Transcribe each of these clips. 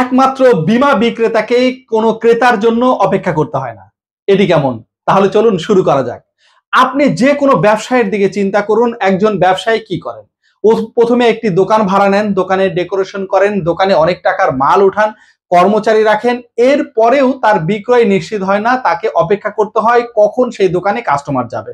একমাত্র বীমা বিক্রেতাকেই কোনো ক্রেতার জন্য অপেক্ষা করতে হয় না। এটি কেমন? তাহলে চলুন শুরু করা যাক। আপনি যে কোনো ব্যবসায়ের দিকে চিন্তা করুন, একজন ব্যবসায়ী কি করেন? ও প্রথমে একটি দোকান ভাড়া নেন, দোকানে ডেকোরেশন করেন, দোকানে অনেক টাকার মাল উঠান, কর্মচারী রাখেন। এরপরেও তার বিক্রয় নিশ্চিত হয় না, তাকে অপেক্ষা করতে হয় কখন সেই দোকানে কাস্টমার যাবে।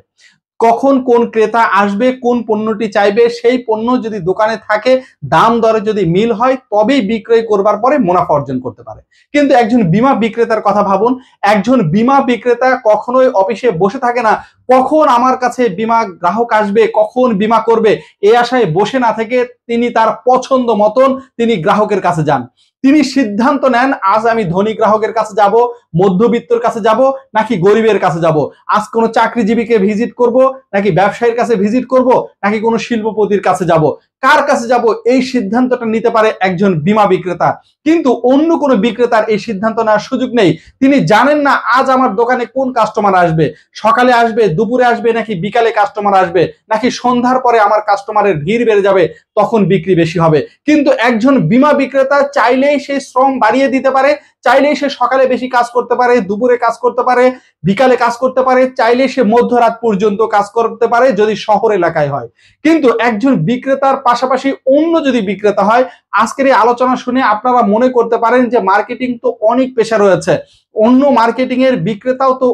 কখন কোন ক্রেতা আসবে, কোন পণ্যটি চাইবে, সেই পণ্য যদি দোকানে থাকে, দাম দরে যদি মিল হয়, তবেই বিক্রয় করবার পরে মুনাফা অর্জন করতে পারে। কিন্তু একজন বীমা বিক্রেতার কথা ভাবুন। একজন বীমা বিক্রেতা কখনোই অফিসে বসে থাকে না, কখন আমার কাছে বীমা গ্রাহক আসবে, কখন বীমা করবে, এই আশায় বসে না থেকে তিনি তার পছন্দ মতন তিনি গ্রাহকের কাছে যান। তিনি সিদ্ধান্ত নেন, আজ আমি ধনী গ্রাহকের কাছে যাব, মধ্যবিত্তর কাছে যাব, নাকি গরিবের কাছে যাব। আজ কোনো চাকরিজীবীকে ভিজিট করব, নাকি ব্যবসায়ীর কাছে ভিজিট করব, নাকি কোনো শিল্পপতির কাছে যাব, কার কাছে যাব, এই সিদ্ধান্তটা নিতে পারে একজন বীমা বিক্রেতা। কিন্তু অন্য কোনো বিক্রেতার এই সিদ্ধান্ত নেওয়ার সুযোগ নেই। তিনি জানেন না আজ আমার দোকানে কোন কাস্টমার আসবে, সকালে আসবে, দুপুরে আসবে, নাকি বিকালে কাস্টমার আসবে, নাকি সন্ধ্যার পরে আমার কাস্টমারের ভিড় বেড়ে যাবে, তখন বিক্রি বেশি হবে। কিন্তু একজন বীমা বিক্রেতা চাইলেই সে শ্রম বাড়িয়ে দিতে পারে, চাইলেই সে সকালে বেশি কাজ করতে পারে, দুপুরে কাজ করতে পারে, বিকালে কাজ করতে পারে, চাইলে সে মধ্যরাত পর্যন্ত কাজ করতে পারে যদি শহর এলাকায় হয়। কিন্তু একজন বিক্রেতার পাশাপাশি অন্য যদি বিক্রেতা হয়, আজকের এই আলোচনা শুনে আপনারা মনে করতে পারেন যে মার্কেটিং তো অনেক পেশা রয়েছে, অন্য মার্কেটিং এর বিক্রেতাও তো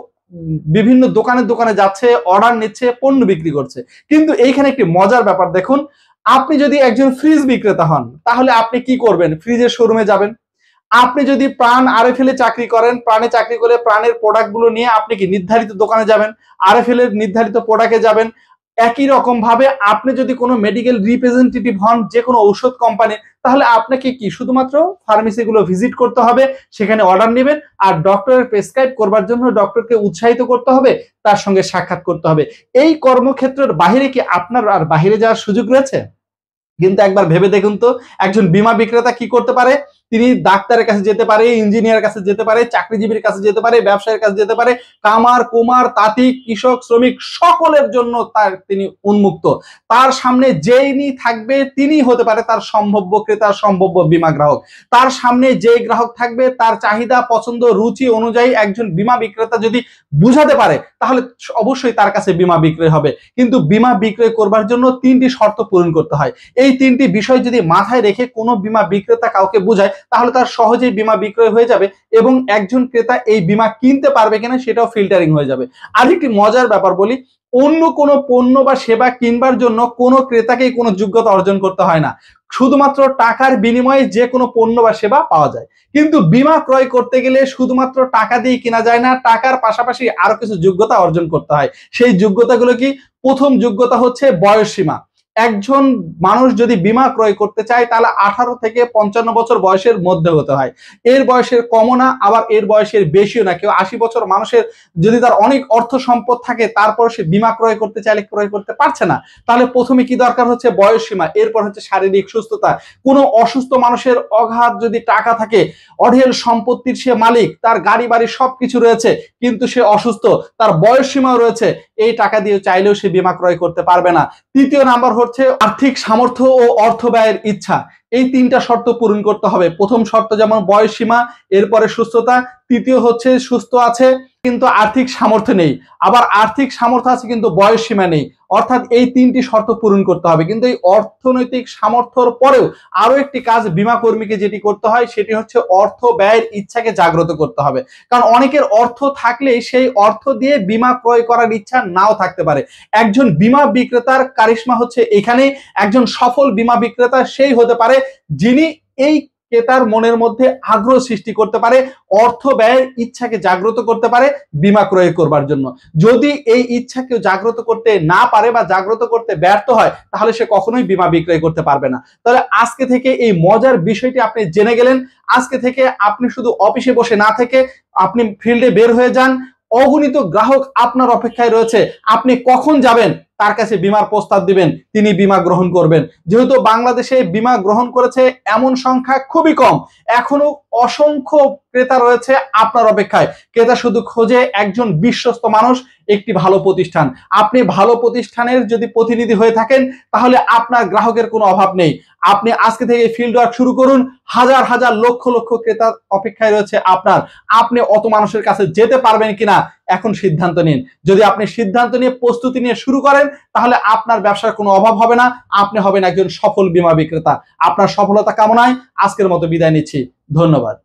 বিভিন্ন দোকানে দোকানে যাচ্ছে, অর্ডার নিচ্ছে, পণ্য বিক্রি করছে। কিন্তু এইখানে একটি মজার ব্যাপার দেখুন, আপনি যদি একজন ফ্রিজ বিক্রেতা হন, তাহলে আপনি কি করবেন? ফ্রিজের শোরুমে যাবেন। আপনি যদি প্রাণ আরএফএল এ চাকরি করেন, প্রাণে চাকরি করে প্রাণের প্রোডাক্টগুলো নিয়ে আপনি কি নির্ধারিত দোকানে যাবেন, আরএফএল এর নির্ধারিত প্রোডাক্টে যাবেন। একই রকম ভাবে আপনি যদি কোনো মেডিকেল রিপ্রেজেন্টেটিভ হন, যে কোনো ঔষধ কোম্পানি, তাহলে আপনাকে কি শুধুমাত্র ফার্মেসিগুলো ভিজিট করতে হবে, সেখানে অর্ডার নেবেন, আর ডক্টরের প্রেসক্রাইব করবার জন্য ডক্টরকে উৎসাহিত করতে হবে, তার সঙ্গে সাক্ষাৎ করতে হবে। এই কর্মক্ষেত্রের বাহিরে কি আপনার আর বাহিরে যাওয়ার সুযোগ রয়েছে? কিন্তু একবার ভেবে দেখুন তো, একজন বীমা বিক্রেতা কি করতে পারে? তিনি ডাক্তারের কাছে যেতে পারে, ইঞ্জিনিয়ার কাছে যেতে পারে, চাকরিজীবীর কাছে যেতে পারে, ব্যবসায়ীর কাছে যেতে পারে, কামার কুমার তাঁতি কৃষক শ্রমিক সকলের জন্য তিনি উন্মুক্ত। তার সামনে যেইনি থাকবে তিনি হতে পারে তার সম্ভাব্য ক্রেতা, সম্ভাব্য বীমা গ্রাহক। তার সামনে যে গ্রাহক থাকবে তার চাহিদা পছন্দ রুচি অনুযায়ী একজন বীমা বিক্রেতা যদি বুঝাতে পারে, তাহলে অবশ্যই তার কাছে বীমা বিক্রয় হবে। কিন্তু বীমা বিক্রয় করবার জন্য তিনটি শর্ত পূরণ করতে হয়। এই তিনটি বিষয় যদি মাথায় রেখে কোনো বীমা বিক্রেতা কাউকে বোঝায়, তাহলে তার সহজেই বীমা বিক্রয় হয়ে যাবে এবং একজন ক্রেতা এই বীমা কিনতে পারবে কিনা সেটাও ফিল্টারিং হয়ে যাবে। আরেকটি মজার ব্যাপার বলি, অন্য কোনো পণ্য বা সেবা কিনবার জন্য কোনো ক্রেতাকেই কোনো যোগ্যতা অর্জন করতে হয় না, শুধুমাত্র টাকার বিনিময়ে যে কোনো পণ্য বা সেবা পাওয়া যায়। কিন্তু বীমা ক্রয় করতে গেলে শুধুমাত্র টাকা দিয়ে কেনা যায় না, টাকার পাশাপাশি আরো কিছু যোগ্যতা অর্জন করতে হয়। সেই যোগ্যতাগুলো কি? প্রথম যোগ্যতা হচ্ছে বয়স সীমা। একজন মানুষ যদি বীমা ক্রয় করতে চায়, তাহলে 18 থেকে 55 বছর বয়সের মধ্যে হতে হয়। এর বয়সের কমও না, আবার এর বয়সের বেশিও না। কেউ 80 বছর মানুষের যদি তার অনেক অর্থ সম্পদ থাকে, তারপর সে বীমা ক্রয় করতে চাইলে ক্রয় করতে পারছে না, তাহলে প্রথমে কি দরকার হচ্ছে? বয়স সীমা। এরপর হচ্ছে শারীরিক সুস্থতা। কোনো অসুস্থ মানুষের অগাধ যদি টাকা থাকে, অঢেল সম্পত্তির সে মালিক, তার গাড়ি বাড়ি সবকিছু রয়েছে, কিন্তু সে অসুস্থ, তার বয়স সীমাও রয়েছে, এই টাকা দিয়ে চাইলেও সে বীমা ক্রয় করতে পারবে না। তৃতীয় নাম্বার হচ্ছে আর্থিক সামর্থ্য ও অর্থ ব্যয়ের ইচ্ছা। এই তিনটা শর্ত পূরণ করতে হবে। প্রথম শর্ত যেমন বয়স সীমা, এরপরে সুস্থতা, তৃতীয় হচ্ছে সুস্থ আছে কিন্তু আর্থিক সামর্থ্য নেই, আবার আর্থিক সামর্থ্য আছে কিন্তু বয়স সীমা নেই। অর্থাৎ এই তিনটি শর্ত পূরণ করতে হবে। কিন্তু এই অর্থনৈতিক সামর্থ্যর পরেও আরো একটি কাজ বীমা কর্মীকে যেটি করতে হয়, সেটি হচ্ছে অর্থ ব্যয়ের ইচ্ছাকে জাগ্রত করতে হবে। কারণ অনেকের অর্থ থাকলেই সেই অর্থ দিয়ে বীমা ক্রয় করার ইচ্ছা নাও থাকতে পারে। একজন বীমা বিক্রেতার কারিশমা হচ্ছে এখানে, একজন সফল বীমা বিক্রেতা সেই হতে পারে যিনি এই ক্রেতার মনের মধ্যে আগ্রহ সৃষ্টি করতে পারে, অর্থ ব্যয়ের ইচ্ছাকে জাগ্রত করতে পারে বীমা ক্রয় করবার জন্য। যদি এই ইচ্ছা কেউ জাগ্রত করতে না পারে বা জাগ্রত করতে ব্যর্থ হয়, তাহলে সে কখনোই বীমা বিক্রয় করতে পারবে না। তাহলে আজকে থেকে এই মজার বিষয়টি আপনি জেনে গেলেন। আজকে থেকে আপনি শুধু অফিসে বসে না থেকে আপনি ফিল্ডে বের হয়ে যান। অগণিত গ্রাহক আপনার অপেক্ষায় রয়েছে, আপনি কখন যাবেন তার কাছে বীমার প্রস্তাব দিবেন, তিনি বীমা গ্রহণ করবেন। যেহেতু বাংলাদেশে বীমা গ্রহণ করেছে এমন সংখ্যা খুবই কম, এখনো অসংখ্য ক্রেতা রয়েছে আপনার অপেক্ষায়। ক্রেতা শুধু খোঁজে একজন বিশ্বস্ত মানুষ, একটি ভালো প্রতিষ্ঠান। আপনি ভালো প্রতিষ্ঠানের যদি প্রতিনিধি হয়ে থাকেন তাহলে আপনার গ্রাহকের কোনো অভাব নেই। আপনি আজকে থেকে ফিল্ড ওয়ার্ক শুরু করুন, হাজার হাজার লক্ষ লক্ষ ক্রেতার অপেক্ষায় রয়েছে আপনার। আপনি অত মানুষের কাছে যেতে পারবেন কিনা এখন সিদ্ধান্ত নিন। যদি আপনি সিদ্ধান্ত নিয়ে প্রস্তুতি নিয়ে শুরু করেন তাহলে আপনার ব্যবসার কোনো অভাব হবে না, আপনি হবেন একজন সফল বীমা বিক্রেতা। আপনার সফলতা কামনায় আজকের মতো বিদায় নিচ্ছি। ধন্যবাদ।